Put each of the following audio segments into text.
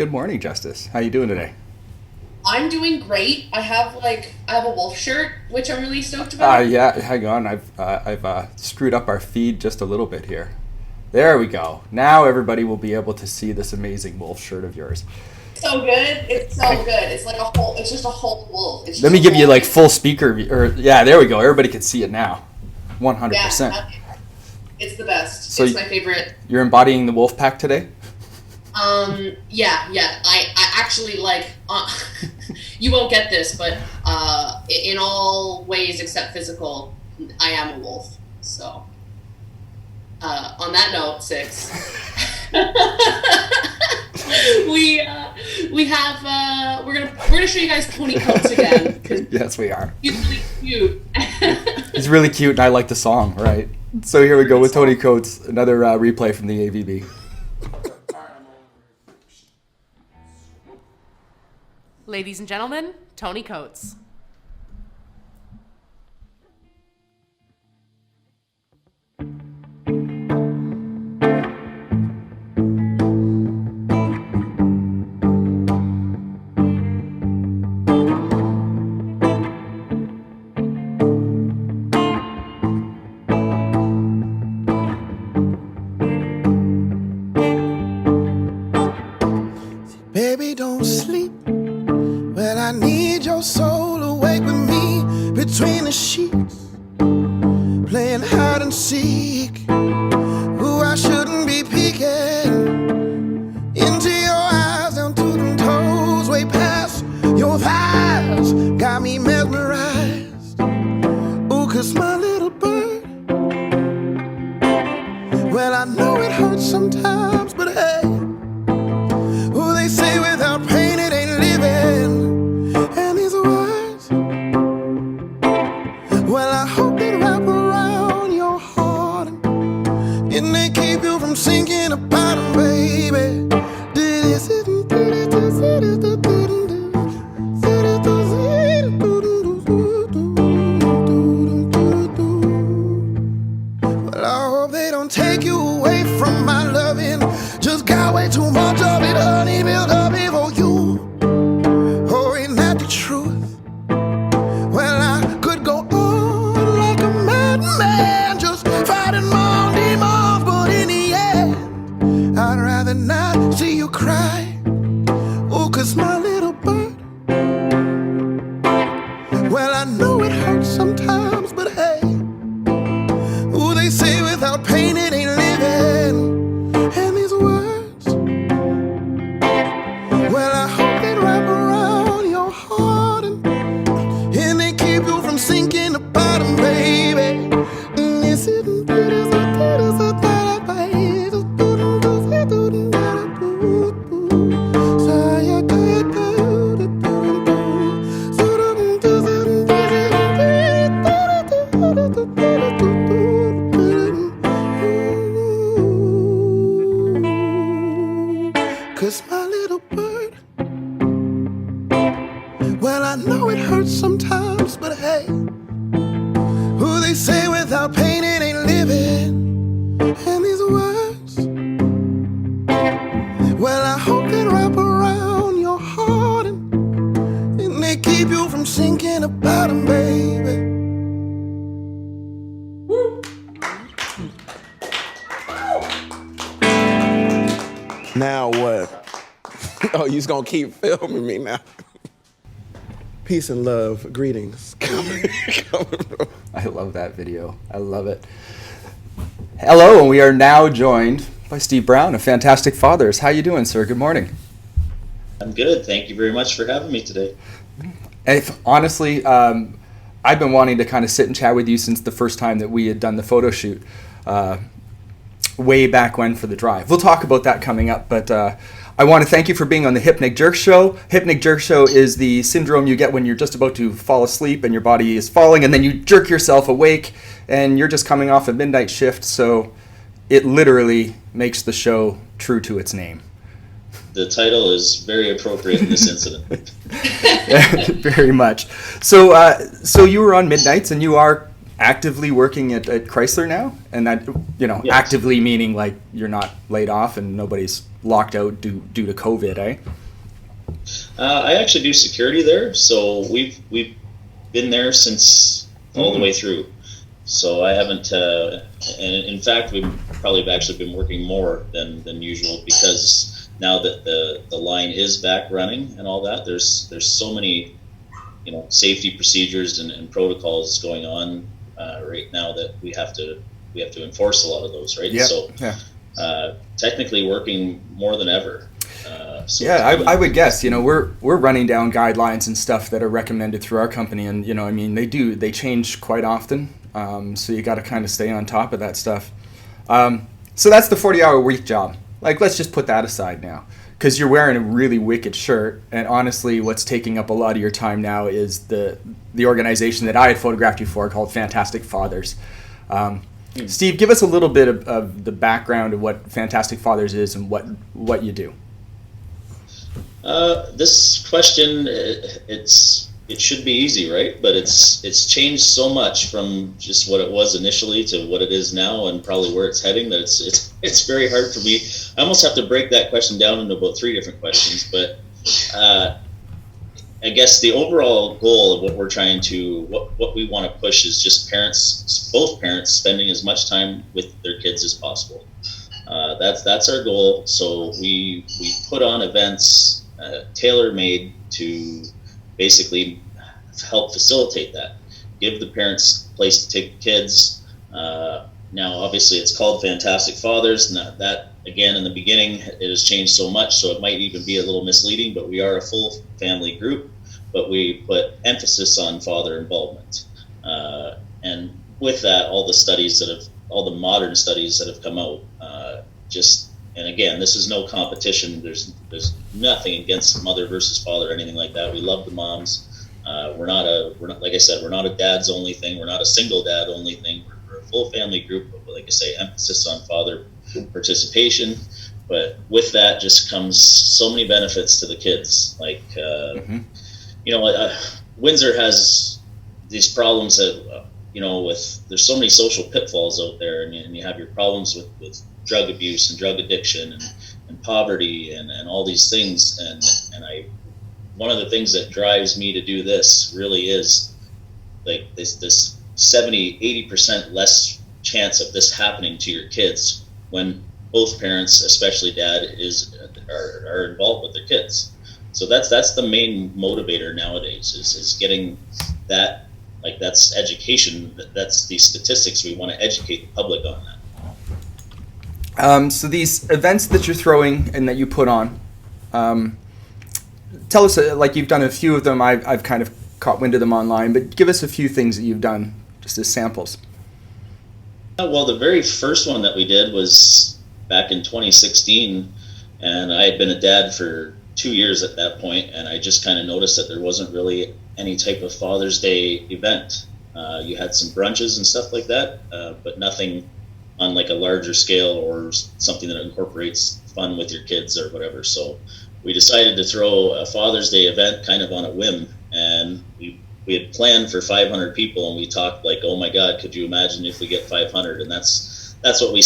Good morning, Justice. How you doing today? I'm doing great. I have a wolf shirt, which I'm really stoked about. Yeah, hang on. I've screwed up our feed just a little bit here. There we go. Now everybody will be able to see this amazing wolf shirt of yours. So good. It's so good. It's like a whole. It's just a whole wolf. It's Let just me a give you wolf. like full speaker, or yeah, there we go. Everybody can see it now. Yeah, 100%. it's the best. So It's my favorite. you're embodying the wolf pack today? Yeah. I actually like. You won't get this, but in all ways except physical, I am a wolf. So, on that note, six. we we have we're gonna show you guys Tony Cotes again because Yes, we are. he's really cute. He's really cute, and I like the song, right? So here we go with Tony Coates, another replay from the AVB. Ladies and gentlemen, Tony Cotes. Baby, don't sleep. Well, I need your soul awake with me between the sheets, playing hide and seek. Ooh, I shouldn't be peeking into your eyes, down to them toes, way past your thighs. Got me mesmerized. Ooh, 'cause my little bird, well, I know it hurts sometimes, but hey. Who they say without pain it ain't living. And these words, well, I hope they wrap around your heart and they keep you from sinking apart, baby. Well, I hope they don't take you away from my loving. Just got way too much of it, honey, built up for you. Oh, ain't that the truth? Well, I could go on like a madman, just fighting my own demons, but in the end, I'd rather not see you cry. Oh, 'cause my little bird, well, I know it hurts sometimes, but hey, ooh, they say without pain it ain't living. And these words, well, I hope they wrap around your heart and they keep you from sinking the bottom, baby. Yes, it Cause my little bird, well, I know it hurts sometimes, but hey, who they say without pain it ain't living. And these words, well, I hope they wrap around your heart and they keep you from sinking the bottom, baby. Now what? Oh, you just gonna keep filming me now? Peace and love, greetings. I love that video. I love it. Hello, and we are now joined by Steve Brown of Fantastic Fathers. How you doing, sir? Good morning. I'm good. Thank you very much for having me today. Honestly, I've been wanting to kind of sit and chat with you since the first time that we had done the photo shoot, way back when for the drive. We'll talk about that coming up, but I want to thank you for being on the Hypnic Jerks show. Hypnic Jerks show is the syndrome you get when you're just about to fall asleep and your body is falling, and then you jerk yourself awake, and you're just coming off a midnight shift, so it literally makes the show true to its name. The title is very appropriate in this incident. Very much. So you were on Midnights, and you are actively working at Chrysler now, and that Yes. actively meaning like you're not laid off and nobody's locked out due to COVID, eh? I actually do security there, so we've been there since all the way through. So I haven't, and in fact, we've probably actually been working more than usual, because now that the line is back running and all that, there's so many, safety procedures and protocols going on right now that we have to enforce a lot of those, right? Yep. So technically working more than ever. So Yeah, I would guess. We're running down guidelines and stuff that are recommended through our company, and they change quite often. So you got to kind of stay on top of that stuff. So that's the 40-hour week job. Like, let's just put that aside now, because you're wearing a really wicked shirt. And honestly, what's taking up a lot of your time now is the organization that I had photographed you for, called Fantastic Fathers. Steve, give us a little bit of the background of what Fantastic Fathers is and what you do. This question, it should be easy, right? But it's changed so much from just what it was initially to what it is now, and probably where it's heading, that it's very hard for me. I almost have to break that question down into about 3 different questions. But I guess the overall goal of what we're trying to, what we want to push is just both parents spending as much time with their kids as possible. That's our goal. So we put on events tailor-made to basically help facilitate that, give the parents a place to take the kids. Now, obviously, it's called Fantastic Fathers, and that again, in the beginning, it has changed so much, so it might even be a little misleading, but we are a full family group, but we put emphasis on father involvement. And with that, all the modern studies that have come out, and again, this is no competition. There's nothing against mother versus father or anything like that. We love the moms. We're not like I said, we're not a dad's only thing. We're not a single dad only thing. We're a full family group, but like I say, emphasis on father participation. But with that just comes so many benefits to the kids. Like, Windsor has these problems that, there's so many social pitfalls out there, and you have your problems with drug abuse and drug addiction and poverty and all these things. And one of the things that drives me to do this really is like this 70-80% less chance of this happening to your kids when both parents, especially dad, are involved with their kids. So that's the main motivator nowadays is getting that. Like, that's education. That's the statistics. We want to educate the public on that. So these events that you're throwing and that you put on, tell us, like, you've done a few of them. I've kind of caught wind of them online, but give us a few things that you've done just as samples. Well, the very first one that we did was back in 2016, and I had been a dad for 2 years at that point, and I just kind of noticed that there wasn't really any type of Father's Day event. You had some brunches and stuff like that, but nothing on like a larger scale or something that incorporates fun with your kids or whatever. So we decided to throw a Father's Day event kind of on a whim, and we had planned for 500 people, and we talked like, oh my God, could you imagine if we get 500? And that's what we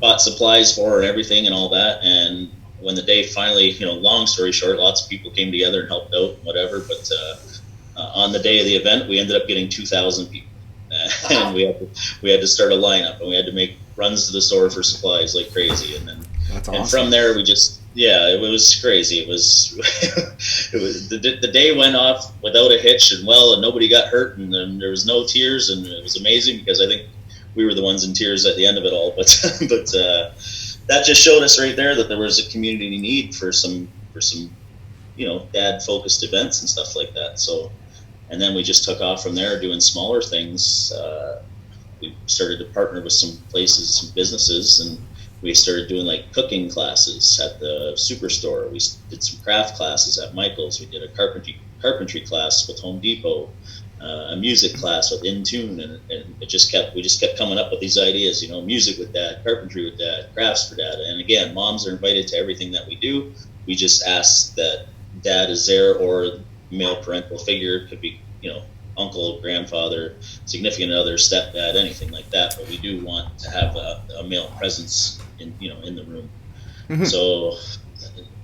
bought supplies for and everything and all that. And when the day finally, long story short, lots of people came together and helped out and whatever, but on the day of the event, we ended up getting 2,000 people. And we had to start a lineup, and we had to make runs to the store for supplies like crazy. And then That's awesome. And from there, we just, it was crazy. It was the day went off without a hitch, and nobody got hurt, and there was no tears, and it was amazing because I think we were the ones in tears at the end of it all. But that just showed us right there that there was a community need for some dad focused events and stuff like that. So, and then we just took off from there doing smaller things. We started to partner with some places, some businesses, and we started doing like cooking classes at the Superstore. We did some craft classes at Michael's. We did a carpentry class with Home Depot, a music class with Intune, and we just kept coming up with these ideas. Music with dad, carpentry with dad, crafts for dad. And again, moms are invited to everything that we do. We just ask that dad is there, or male parental figure, could be uncle, grandfather, significant other, stepdad, anything like that. But we do want to have a male presence in the room. Mm-hmm. So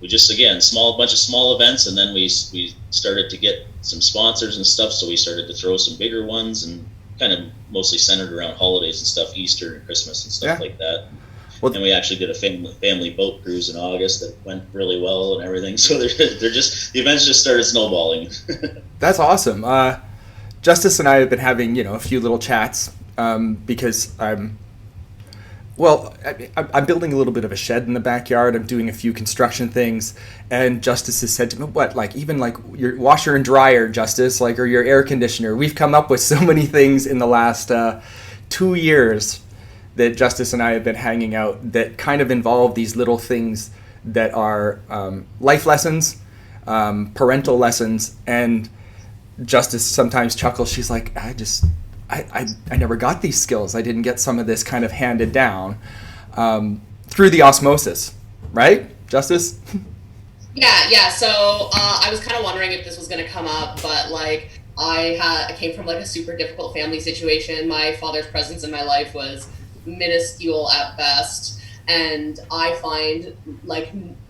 we just, again, bunch of small events, and then we started to get some sponsors and stuff. So we started to throw some bigger ones, and kind of mostly centered around holidays and stuff, Easter and Christmas and stuff like that. Well, and we actually did a family boat cruise in August that went really well and everything. So the events just started snowballing. That's awesome. Justice and I have been having, a few little chats because I'm building a little bit of a shed in the backyard. I'm doing a few construction things, and Justice has said to me, even your washer and dryer, Justice, or your air conditioner. We've come up with so many things in the last 2 years that Justice and I have been hanging out that kind of involve these little things that are life lessons, parental lessons, and Justice sometimes chuckles. She's like, I never got these skills. I didn't get some of this kind of handed down through the osmosis, right, Justice? Yeah. So I was kind of wondering if this was going to come up, but I came from a super difficult family situation. My father's presence in my life was minuscule at best, and I find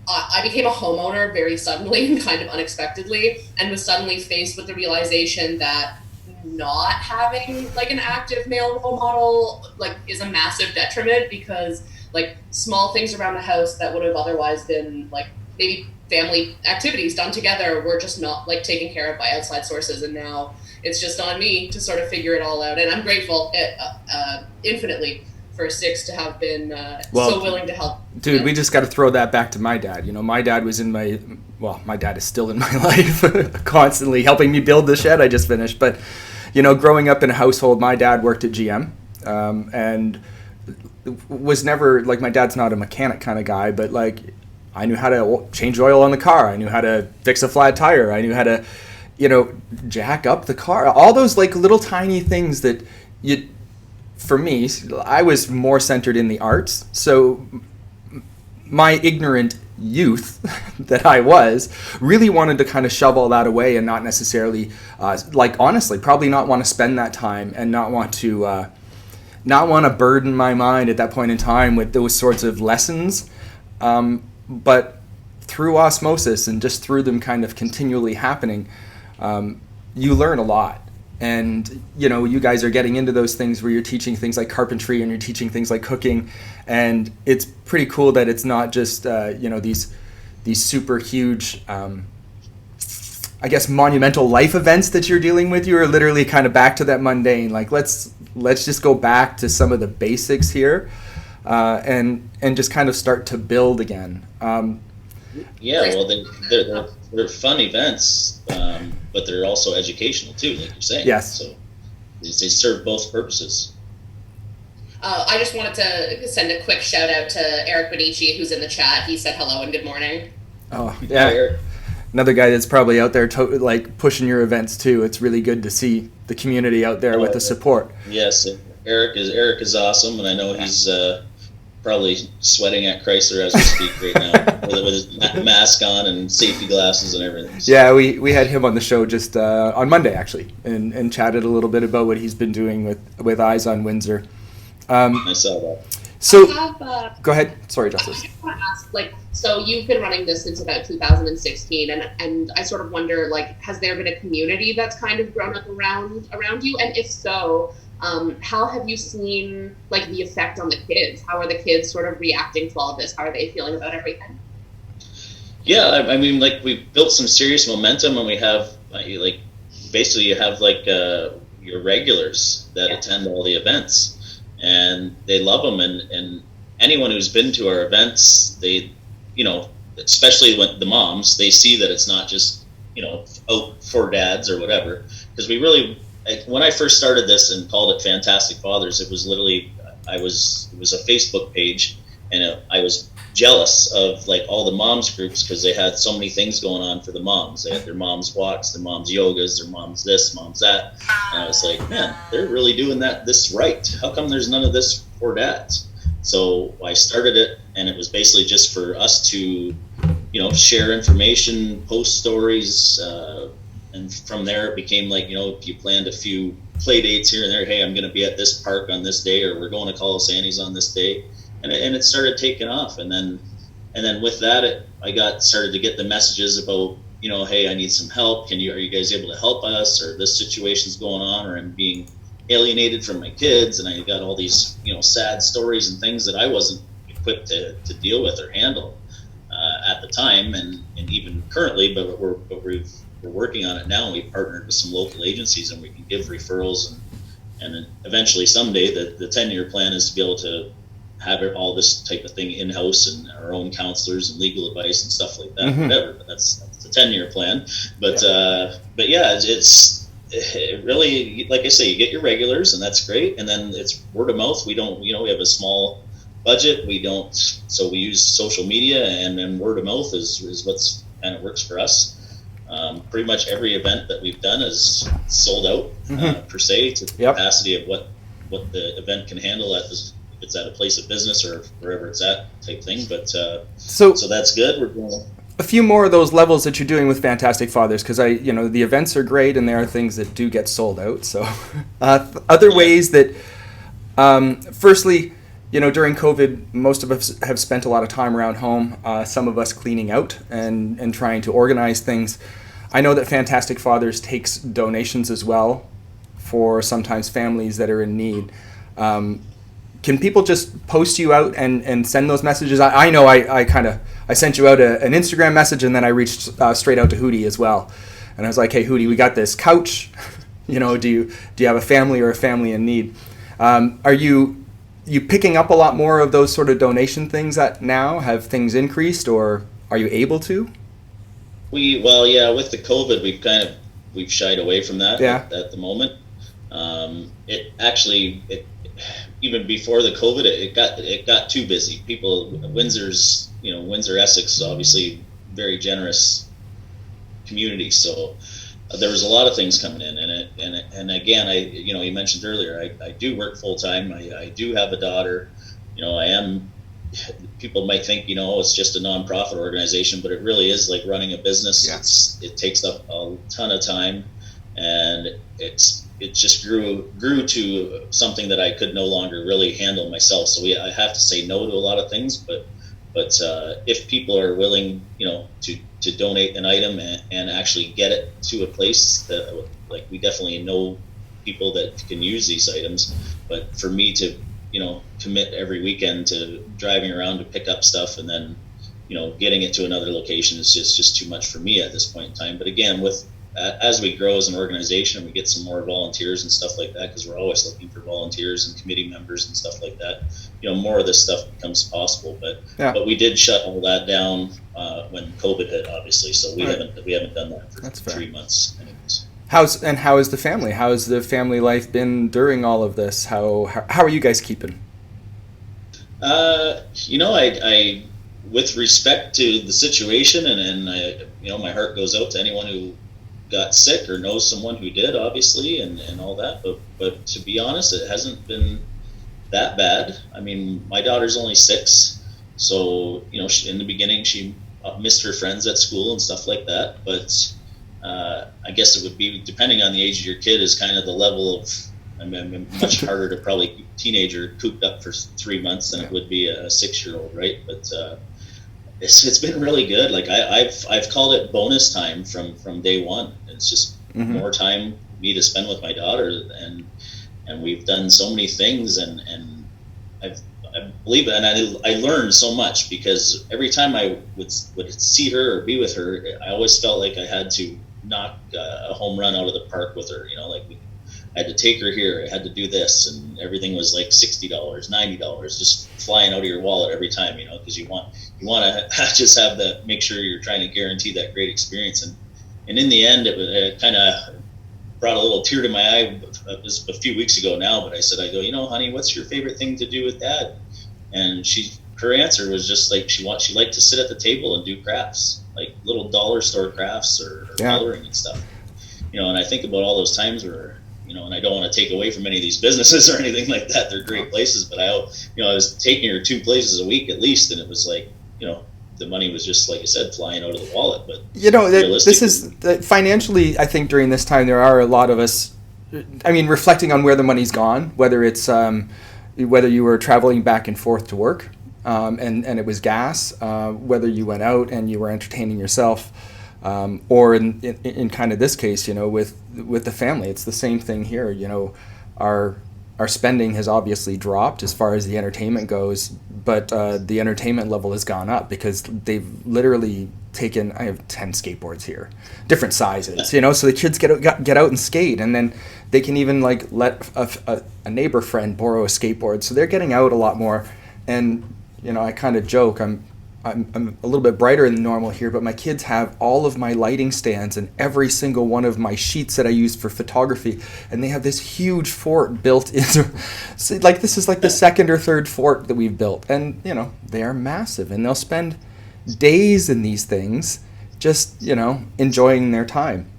I became a homeowner very suddenly and kind of unexpectedly, and was suddenly faced with the realization that not having an active male role model is a massive detriment, because small things around the house that would have otherwise been maybe family activities done together were just not taken care of by outside sources, and now it's just on me to sort of figure it all out. And I'm grateful infinitely for Six to have been so willing to help. Dude, we just got to throw that back to my dad. My dad was my dad is still in my life, constantly helping me build the shed I just finished. But, growing up in a household, my dad worked at GM and was never, my dad's not a mechanic kind of guy, but I knew how to change oil on the car. I knew how to fix a flat tire. I knew how to, jack up the car. All those little tiny things that for me, I was more centered in the arts. So my ignorant youth that I was really wanted to kind of shove all that away and not necessarily, honestly, probably not want to spend that time and not want to burden my mind at that point in time with those sorts of lessons. But through osmosis and just through them kind of continually happening, you learn a lot. And, you guys are getting into those things where you're teaching things like carpentry and you're teaching things like cooking. And it's pretty cool that it's not just, these super huge, monumental life events that you're dealing with. You're literally kind of back to that mundane. Let's just go back to some of the basics here and just kind of start to build again. They're fun events, but they're also educational too, like you're saying. Yes. So they serve both purposes. I just wanted to send a quick shout out to Eric Benici, who's in the chat. He said hello and good morning. Oh, yeah. Another guy that's probably out there pushing your events too. It's really good to see the community out there with the support. Yes, Eric is awesome, and I know he's probably sweating at Chrysler as we speak right now with his mask on and safety glasses and everything. So. Yeah, we had him on the show just on Monday actually, and chatted a little bit about what he's been doing with Eyes on Windsor. I saw that. So go ahead. Sorry, Justice. I just want to ask, so you've been running this since about 2016, and I sort of wonder, has there been a community that's kind of grown up around you? And if so, how have you seen the effect on the kids? How are the kids sort of reacting to all of this? How are they feeling about everything? Yeah, I mean, we've built some serious momentum, and we have basically you have your regulars that attend all the events. And they love them, and anyone who's been to our events, they, especially when the moms, they see that it's not just, for dads or whatever. Because we really, when I first started this and called it Fantastic Fathers, it was literally, it was a Facebook page, and I was jealous of all the moms groups because they had so many things going on for the moms. They had their moms walks, their moms yogas, their moms this, moms that, and I was like, man, they're really doing this right. How come there's none of this for dads? So I started it, and it was basically just for us to, share information, post stories, and from there it became like, you planned a few play dates here and there. Hey, I'm going to be at this park on this day, or we're going to Cotes on this day, and it started taking off. And then with that, I started to get the messages about, hey, I need some help. Are you guys able to help us? Or this situation's going on, or I'm being alienated from my kids, and I got all these, sad stories and things that I wasn't equipped to deal with or handle at the time, and even currently. But we're working on it now. We partnered with some local agencies, and we can give referrals, and then eventually someday the 10-year plan is to be able to have all this type of thing in-house, and our own counselors and legal advice and stuff like that, whatever. But that's the 10-year plan. But yeah, it really, like I say, you get your regulars, and that's great. And then it's word of mouth. We don't, we have a small budget. So we use social media, and then word of mouth is what's kind of works for us. Pretty much every event that we've done is sold out per se, to the capacity of what the event can handle if it's at a place of business or wherever it's at, type thing. But so that's good. We're doing a few more of those levels that you're doing with Fantastic Fathers, because the events are great, and there are things that do get sold out. So other ways that, firstly, during COVID, most of us have spent a lot of time around home. Some of us cleaning out and trying to organize things. I know that Fantastic Fathers takes donations as well for sometimes families that are in need. Can people just post you out and send those messages? I know I sent you out an Instagram message, and then I reached straight out to Hootie as well. And I was like, hey, Hootie, we got this couch. Do you have a family or a family in need? Are you picking up a lot more of those sort of donation things now? Have things increased, or are you able to? With the COVID, we've shied away from that at the moment. Even before the COVID, it got too busy. Windsor, Essex is obviously very generous community, so there was a lot of things coming in, and again, you mentioned earlier, I do work full time. I do have a daughter. People might think, it's just a nonprofit organization, but it really is like running a business. Yeah. It takes up a ton of time, and it just grew to something that I could no longer really handle myself. So I have to say no to a lot of things, but if people are willing, to donate an item and actually get it to a place that, like, we definitely know people that can use these items, but for me to, commit every weekend to driving around to pick up stuff and then, getting it to another location is just too much for me at this point in time. But again, as we grow as an organization, we get some more volunteers and stuff like that, because we're always looking for volunteers and committee members and stuff like that. More of this stuff becomes possible. But we did shut all that down when COVID hit, obviously. So we haven't done that for 3 months. Anyways. How is the family? How has the family life been during all of this? How are you guys keeping? I with respect to the situation, and I, my heart goes out to anyone who got sick or knows someone who did, obviously, and all that. But to be honest, it hasn't been that bad. I mean, my daughter's only 6, so in the beginning she missed her friends at school and stuff like that. But I guess it would be, depending on the age of your kid, is kind of the level of. I mean, much harder to probably keep a teenager cooped up for 3 months than it would be a 6-year-old, right? But it's been really good. Like I've called it bonus time from day one. It's just more time for me to spend with my daughter, and we've done so many things, and I believe it, and I learned so much, because every time I would see her or be with her, I always felt like I had to knock a home run out of the park with her. I had to take her here, I had to do this, and everything was like $60, $90, just flying out of your wallet every time, because you want to just have that, make sure you're trying to guarantee that great experience. And in the end, it kind of brought a little tear to my eye. It was a few weeks ago now, but I go, honey, what's your favorite thing to do with Dad? And her answer was just like, she liked to sit at the table and do crafts, like little dollar store crafts or coloring and stuff. And I think about all those times where, and I don't want to take away from any of these businesses or anything like that. They're great places, but I was taking her 2 places a week at least, and it was like, the money was just, like I said, flying out of the wallet. But this is financially, I think during this time there are a lot of us, I mean, reflecting on where the money's gone, whether it's whether you were traveling back and forth to work and it was gas, whether you went out and you were entertaining yourself, or in kind of this case, with the family, it's the same thing here. Our spending has obviously dropped as far as the entertainment goes, but the entertainment level has gone up because they've literally taken, I have 10 skateboards here, different sizes, so the kids get out and skate, and then they can even like let a neighbor friend borrow a skateboard. So they're getting out a lot more. And, I kind of joke, I'm a little bit brighter than normal here, but my kids have all of my lighting stands and every single one of my sheets that I use for photography, and they have this huge fort built into. So like this is like the second or third fort that we've built, and they are massive, and they'll spend days in these things, just enjoying their time.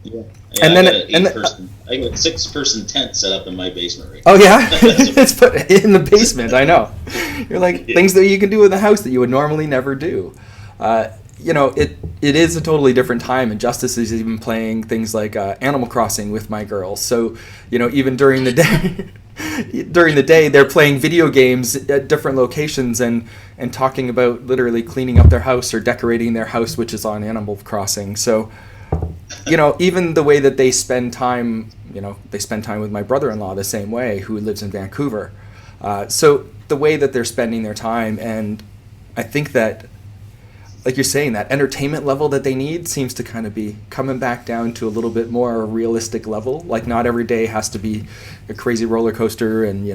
Yeah, and then I got a 6-person tent set up in my basement right now. Oh yeah, it's put in the basement. I know. You're like things that you can do in the house that you would normally never do. It is a totally different time, and Justice is even playing things like Animal Crossing with my girls. So even during the day, they're playing video games at different locations and talking about literally cleaning up their house or decorating their house, which is on Animal Crossing. So. Even the way that they spend time, they spend time with my brother-in-law the same way, who lives in Vancouver. So the way that they're spending their time, and I think that, like you're saying, that entertainment level that they need seems to kind of be coming back down to a little bit more realistic level. Like not every day has to be a crazy roller coaster and,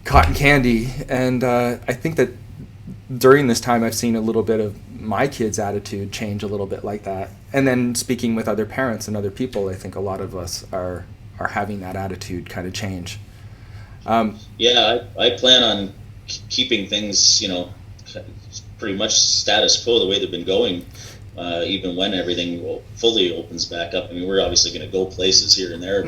cotton candy. And I think that during this time I've seen a little bit of my kids' attitude change a little bit like that. And then speaking with other parents and other people, I think a lot of us are having that attitude kind of change. I plan on keeping things, pretty much status quo the way they've been going, even when everything fully opens back up. I mean, we're obviously going to go places here and there,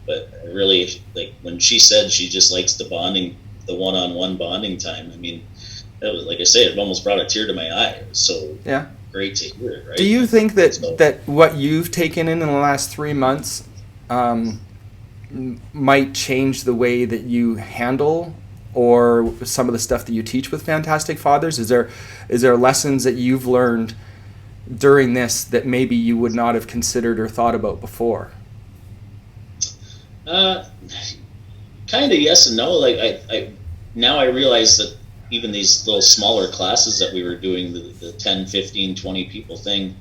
but really, like when she said she just likes the one-on-one bonding time, I mean, that was, like I say, it almost brought a tear to my eye. It was so great to hear it, right? Do you think that what you've taken in the last 3 months might change the way that you handle or some of the stuff that you teach with Fantastic Fathers? Is there lessons that you've learned during this that maybe you would not have considered or thought about before? Kind of yes and no. Like I now I realize that even these little smaller classes that we were doing, the 10, 15, 20 people thing,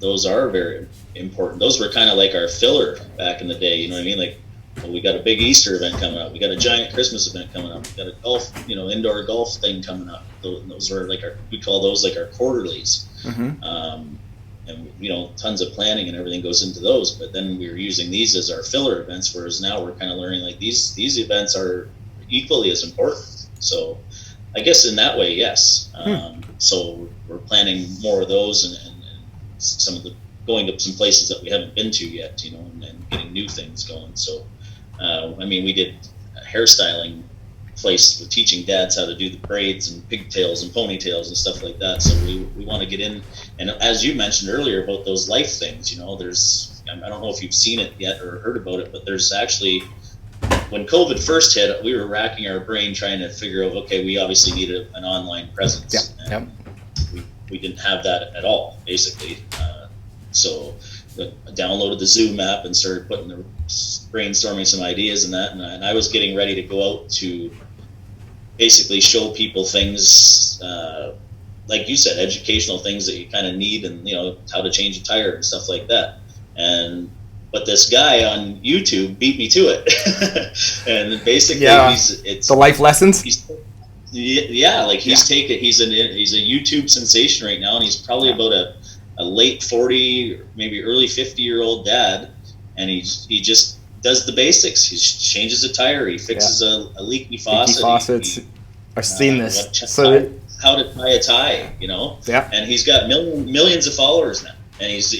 those are very important. Those were kind of like our filler back in the day, you know what I mean? Like, well, we got a big Easter event coming up. We got a giant Christmas event coming up. We got a golf, indoor golf thing coming up. Those are like we call those like our quarterlies. And, tons of planning and everything goes into those. But then we were using these as our filler events, whereas now we're kind of learning like these events are equally as important. So I guess in that way, yes. So we're planning more of those and some of the going to some places that we haven't been to yet, and getting new things going. So, we did a hairstyling place with teaching dads how to do the braids and pigtails and ponytails and stuff like that. So we want to get in. And as you mentioned earlier about those life things, there's, I don't know if you've seen it yet or heard about it, but there's actually, when COVID first hit, we were racking our brain trying to figure out, okay, we obviously needed an online presence. Yep. We didn't have that at all, basically. So I downloaded the Zoom app and started brainstorming some ideas and that. And I was getting ready to go out to basically show people things, like you said, educational things that you kind of need, and how to change a tire and stuff like that. But this guy on YouTube beat me to it, and basically it's the life lessons. He's a YouTube sensation right now, and he's probably about a late 40, maybe early 50-year-old dad, and he just does the basics. He changes a tire, he fixes a leaky faucet. I've seen this. How to tie a tie, Yeah. And he's got millions of followers now, and he's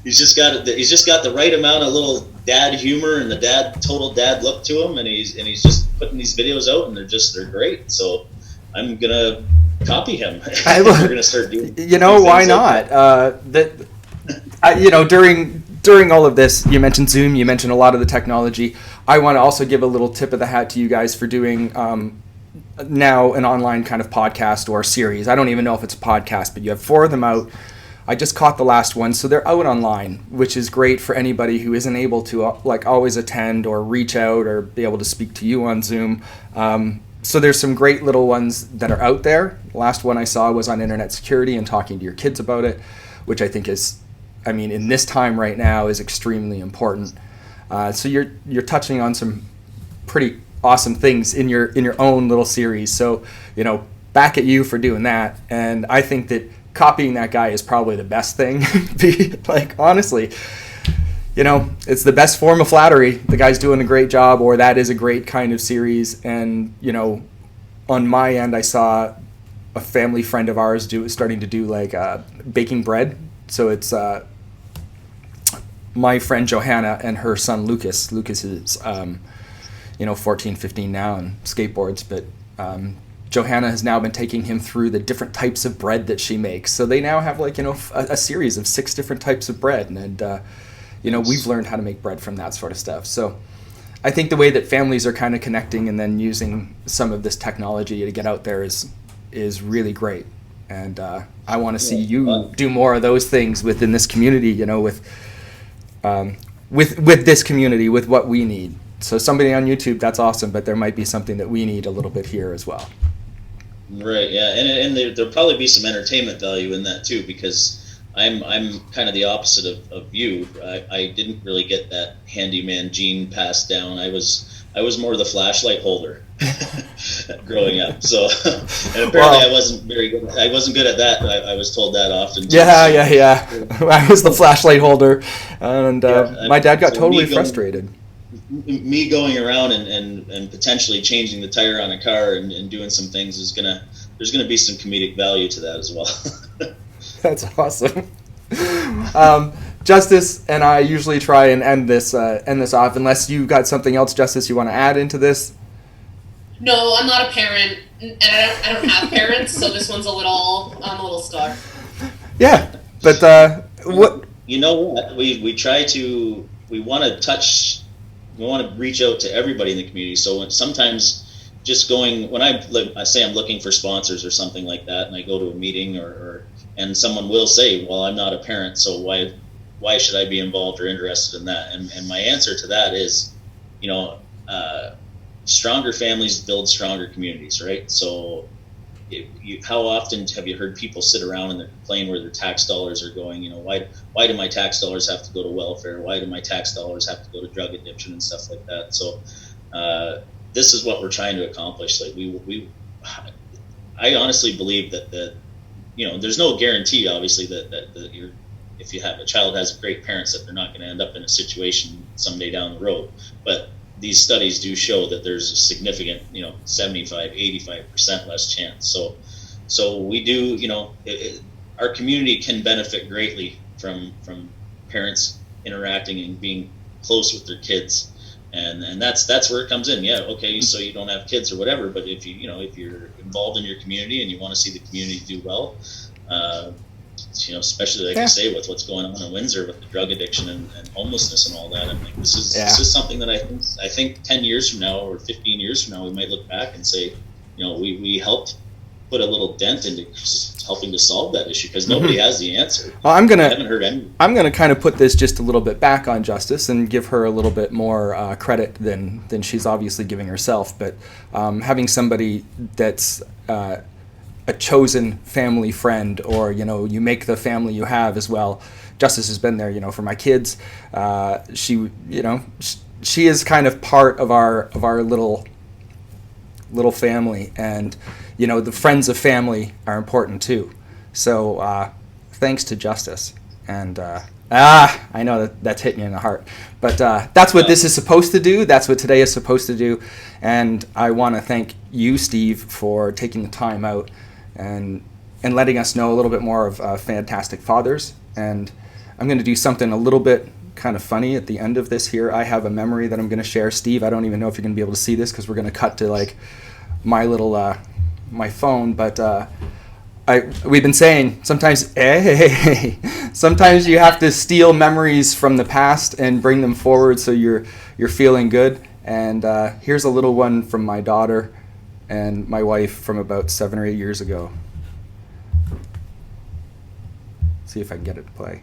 just got the right amount of little dad humor and the total dad look to him, and he's just putting these videos out, and they're great. So I'm gonna copy him. I We're will. going to start doing. Why not? During all of this, you mentioned Zoom. You mentioned a lot of the technology. I want to also give a little tip of the hat to you guys for doing now an online kind of podcast or series. I don't even know if it's a podcast, but you have 4 of them out. I just caught the last one, so they're out online, which is great for anybody who isn't able to always attend or reach out or be able to speak to you on Zoom. So there's some great little ones that are out there. The last one I saw was on internet security and talking to your kids about it, which I think is, in this time right now, is extremely important. So you're touching on some pretty awesome things in your own little series. So, back at you for doing that. And I think that copying that guy is probably the best thing. Honestly, it's the best form of flattery. The guy's doing a great job, or that is a great kind of series. And, on my end, I saw a family friend of ours starting to do baking bread. So it's my friend Johanna and her son Lucas. Lucas is 14, 15 now and skateboards, but Johanna has now been taking him through the different types of bread that she makes. So they now have a series of 6 different types of bread, and we've learned how to make bread from that sort of stuff. So I think the way that families are kind of connecting and then using some of this technology to get out there is really great. And I want to see you do more of those things within this community, with this community, with what we need. So somebody on YouTube, that's awesome, but there might be something that we need a little bit here as well. Right, yeah, and there'll probably be some entertainment value in that too, because I'm kind of the opposite of you. I didn't really get that handyman gene passed down. I was more the flashlight holder growing up. So, and apparently I wasn't very good. I wasn't good at that. I was told that often. Too, yeah. I was the flashlight holder, and my dad got totally frustrated. Me going around and potentially changing the tire on a car and doing some things there's gonna be some comedic value to that as well. That's awesome. Justice and I usually try and end this off, unless you got something else, Justice, you want to add into this? No, I'm not a parent, and I don't have parents, so this one's I'm a little stuck. Yeah, but what? You know what? We want to reach out to everybody in the community. So sometimes just when I say I'm looking for sponsors or something like that, and I go to a meeting and someone will say, well, I'm not a parent, so why should I be involved or interested in that? And my answer to that is, stronger families build stronger communities, right? So how often have you heard people sit around and complain where their tax dollars are going? Why do my tax dollars have to go to welfare? Why do my tax dollars have to go to drug addiction and stuff like that? So this is what we're trying to accomplish. I honestly believe that there's no guarantee, obviously, that if you have a child has great parents, that they're not going to end up in a situation someday down the road. But these studies do show that there's a significant, 75, 85% less chance. So we do, our community can benefit greatly from parents interacting and being close with their kids. And that's where it comes in. Yeah, okay, so you don't have kids or whatever, but if you're involved in your community and you want to see the community do well, especially I say with what's going on in Windsor with the drug addiction and homelessness and all that. I mean, this is something that I think 10 years from now or 15 years from now we might look back and say, we helped put a little dent into helping to solve that issue, because nobody has the answer. Well, I haven't heard any. I'm gonna kind of put this just a little bit back on Justice and give her a little bit more credit than she's obviously giving herself. But having somebody that's a chosen family friend, or you make the family you have as well. Justice has been there, for my kids. She is kind of part of our little family, and the friends of family are important too. So thanks to Justice, and I know that's hitting you in the heart, but that's what this is supposed to do. That's what today is supposed to do, and I want to thank you, Steve, for taking the time out and letting us know a little bit more of Fantastic Fathers. And I'm going to do something a little bit kind of funny at the end of this here. I have a memory that I'm going to share. Steve, I don't even know if you're going to be able to see this because we're going to cut to my little my phone, but we've been saying sometimes, sometimes you have to steal memories from the past and bring them forward so you're feeling good. And here's a little one from my daughter and my wife from about 7 or 8 years ago. See if I can get it to play.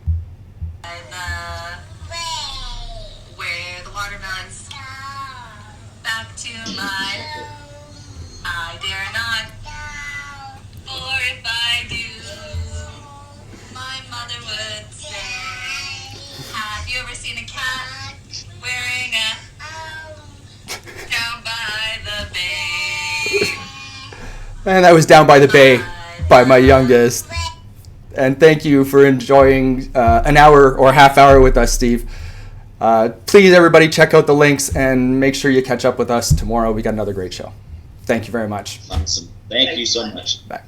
Where the watermelons back to my I dare not, for if I do, my mother would say, have you ever seen a cat wearing a down by the bay? And that was Down by the Bay by my youngest. And thank you for enjoying an hour or half hour with us, Steve. Please, everybody, check out the links and make sure you catch up with us tomorrow. We got another great show. Thank you very much. Awesome. Thank you so much. Bye.